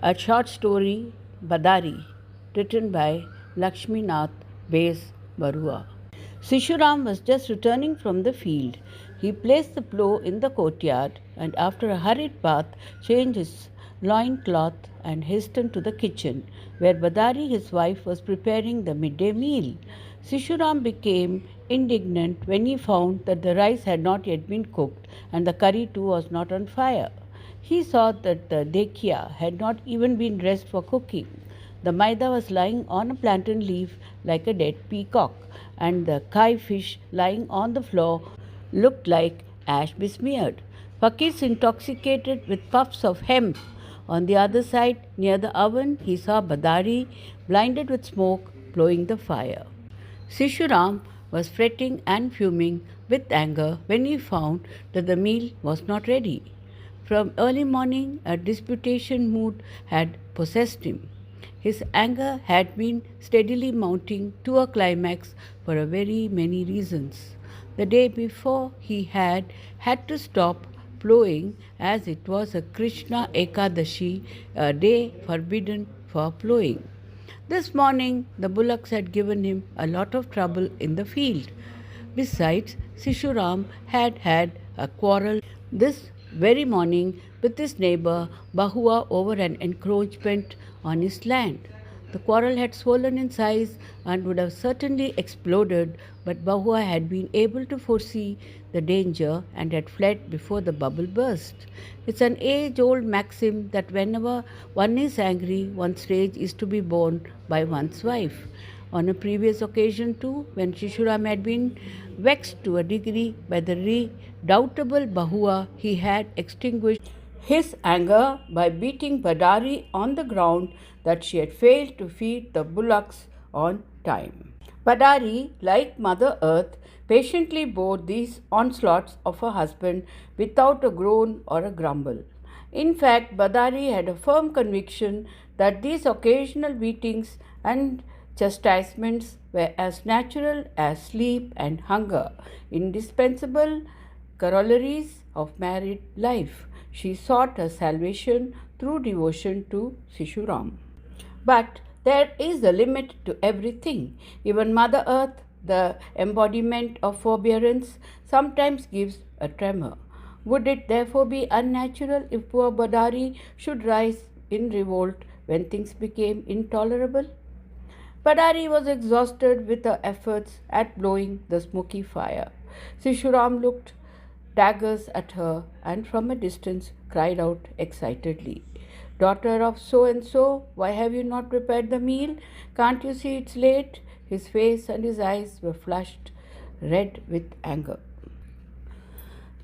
A short story, Badari, written by Lakshminath Bes Barua. Sishuram was just returning from the field. He placed the plough in the courtyard and, after a hurried bath, changed his loin cloth and hastened to the kitchen, where Badari, his wife, was preparing the midday meal. Sishuram became indignant when he found that the rice had not yet been cooked and the curry too was not on fire. He saw that the dekia had not even been dressed for cooking. The maida was lying on a plantain leaf like a dead peacock, and the kai fish lying on the floor looked like ash besmeared. Fakis intoxicated with puffs of hemp. On the other side, near the oven, he saw Badari, blinded with smoke, blowing the fire. Sishuram was fretting and fuming with anger when he found that the meal was not ready. From early morning, a disputation mood had possessed him. His anger had been steadily mounting to a climax for a very many reasons. The day before, he had to stop ploughing as it was a Krishna Ekadashi, a day forbidden for ploughing. This morning, the bullocks had given him a lot of trouble in the field. Besides, Sishuram had had a quarrel this very morning with his neighbor Bahua over an encroachment on his land. The quarrel had swollen in size and would have certainly exploded, but Bahua had been able to foresee the danger and had fled before the bubble burst. It's an age-old maxim that whenever one is angry, one's rage is to be borne by one's wife. On a previous occasion too, when Sishuram had been vexed to a degree by the redoubtable Bahua, he had extinguished his anger by beating Badari on the ground that she had failed to feed the bullocks on time. Badari, like Mother Earth, patiently bore these onslaughts of her husband without a groan or a grumble. In fact, Badari had a firm conviction that these occasional beatings and chastisements were as natural as sleep and hunger, indispensable corollaries of married life. She sought her salvation through devotion to Sishuram. But there is a limit to everything. Even Mother Earth, the embodiment of forbearance, sometimes gives a tremor. Would it therefore be unnatural if poor Badari should rise in revolt when things became intolerable? Badari was exhausted with her efforts at blowing the smoky fire. Sishuram looked daggers at her and from a distance cried out excitedly, "Daughter of so-and-so, why have you not prepared the meal? Can't you see it's late?" His face and his eyes were flushed red with anger.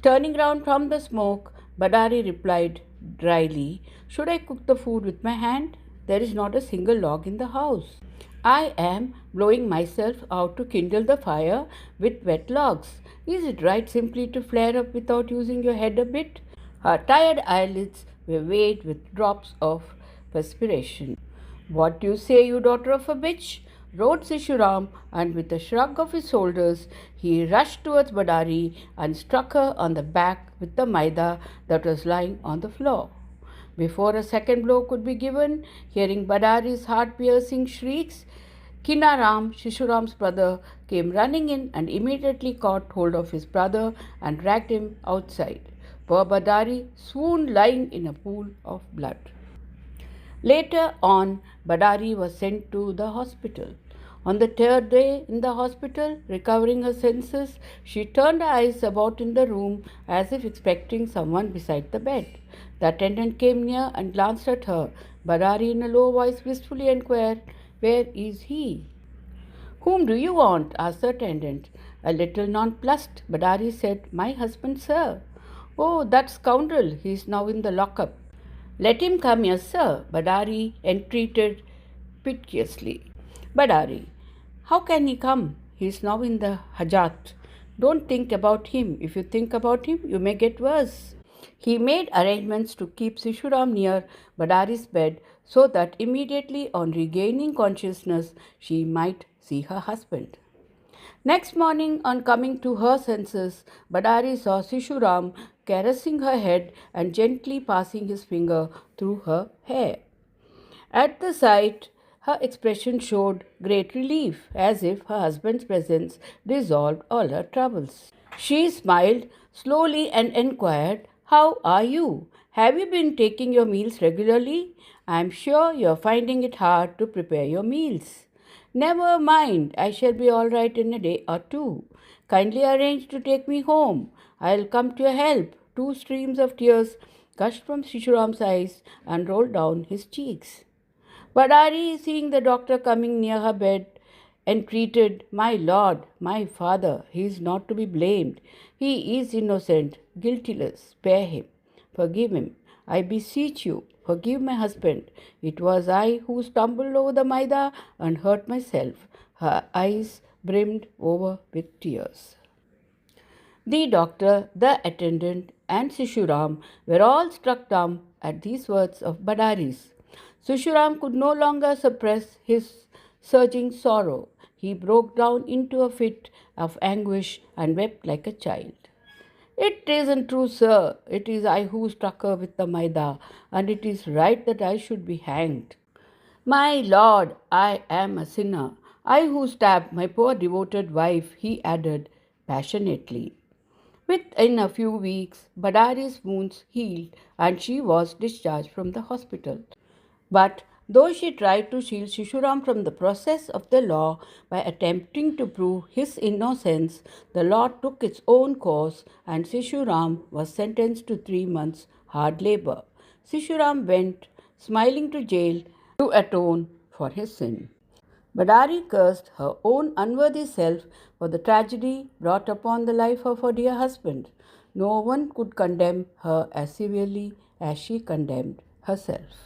Turning round from the smoke, Badari replied dryly, "Should I cook the food with my hand? There is not a single log in the house. I am blowing myself out to kindle the fire with wet logs. Is it right simply to flare up without using your head a bit?" Her tired eyelids were weighted with drops of perspiration. "What do you say, you daughter of a bitch?" roared Sishuram, and with a shrug of his shoulders, he rushed towards Badari and struck her on the back with the maida that was lying on the floor. Before a second blow could be given, hearing Badari's heart-piercing shrieks, Kinaram, Sishuram's brother, came running in and immediately caught hold of his brother and dragged him outside. Poor Badari swooned lying in a pool of blood. Later on, Badari was sent to the hospital. On the third day in the hospital, recovering her senses, she turned her eyes about in the room as if expecting someone beside the bed. The attendant came near and glanced at her. Badari, in a low voice, wistfully inquired, "Where is he?" "Whom do you want?" asked the attendant. A little nonplussed, Badari said, "My husband, sir." "Oh, that scoundrel! He is now in the lockup." "Let him come here, sir," Badari entreated piteously. "Badari, how can he come? He is now in the Hajat. Don't think about him. If you think about him, you may get worse." He made arrangements to keep Sishuram near Badari's bed so that immediately on regaining consciousness, she might see her husband. Next morning, on coming to her senses, Badari saw Sishuram caressing her head and gently passing his finger through her hair. At the sight, her expression showed great relief, as if her husband's presence resolved all her troubles. She smiled slowly and inquired, "How are you? Have you been taking your meals regularly? I am sure you are finding it hard to prepare your meals." "Never mind, I shall be all right in a day or two. Kindly arrange to take me home. I'll come to your help." Two streams of tears gushed from Shishuram's eyes and rolled down his cheeks. Badari, seeing the doctor coming near her bed, entreated, "My lord, my father, he is not to be blamed. He is innocent, guiltless. Spare him. Forgive him. I beseech you, forgive my husband. It was I who stumbled over the maida and hurt myself." Her eyes brimmed over with tears. The doctor, the attendant, and Sishuram were all struck dumb at these words of Badari's. Sishuram could no longer suppress his surging sorrow. He broke down into a fit of anguish and wept like a child. "It isn't true, sir. It is I who struck her with the maida, and it is right that I should be hanged." "My lord, I am a sinner. I who stabbed my poor devoted wife," he added passionately. Within a few weeks, Badari's wounds healed and she was discharged from the hospital. But though she tried to shield Shishuram from the process of the law by attempting to prove his innocence, the law took its own course and Sishuram was sentenced to 3 months' hard labor. Sishuram went smiling to jail to atone for his sin. Badari cursed her own unworthy self for the tragedy brought upon the life of her dear husband. No one could condemn her as severely as she condemned herself.